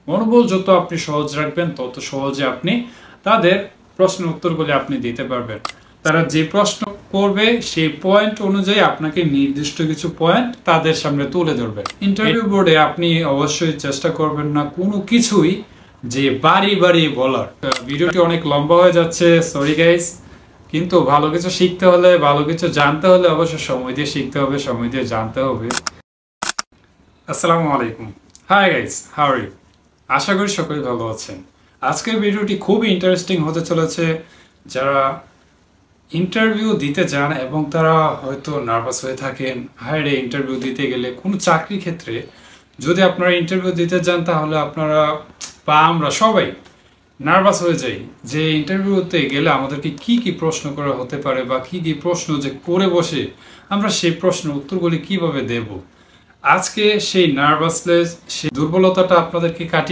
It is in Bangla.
মনোবল যত আপনি সহজ রাখবেন তত সহজে আপনি তাদের প্রশ্নের উত্তরগুলি আপনি দিতে পারবেন। তারা যে প্রশ্ন করবে সেই পয়েন্ট অনুযায়ী আপনাকে নির্দিষ্ট কিছু পয়েন্ট তাদের সামনে তুলে ধরবেন। ইন্টারভিউ বোর্ডে আপনি অবশ্যই চেষ্টা করবেন না কোনো কিছুই যে বাড়ি বাড়ি বলার। ভিডিওটি অনেক লম্বা হয়ে যাচ্ছে, সরি গাইস, কিন্তু ভালো কিছু শিখতে হলে, ভালো কিছু জানতে হলে অবশ্যই সময় দিয়ে শিখতে হবে, সময় দিয়ে জানতে হবে। আসসালামু আলাইকুম, hi guys, how are you? আশা করি সকলে ভালো আছেন। আজকের ভিডিওটি খুবই ইন্টারেস্টিং হতে চলেছে। যারা ইন্টারভিউ দিতে যান এবং তারা হয়তো নার্ভাস হয়ে থাকেন, হায়রে ইন্টারভিউ দিতে গেলে কোনো চাকরি ক্ষেত্রে যদি আপনারা ইন্টারভিউ দিতে যান তাহলে আপনারা বা আমরা সবাই নার্ভাস হয়ে যাই যে ইন্টারভিউতে গেলে আমাদেরকে কি কি প্রশ্ন করা হতে পারে বা কি কি প্রশ্ন যে করে বসে আমরা সেই প্রশ্নের উত্তরগুলি কিভাবে দেব। আজকে সেই নার্ভাসনেস, সেই দুর্বলতাটা আপনাদেরকে কাটিয়ে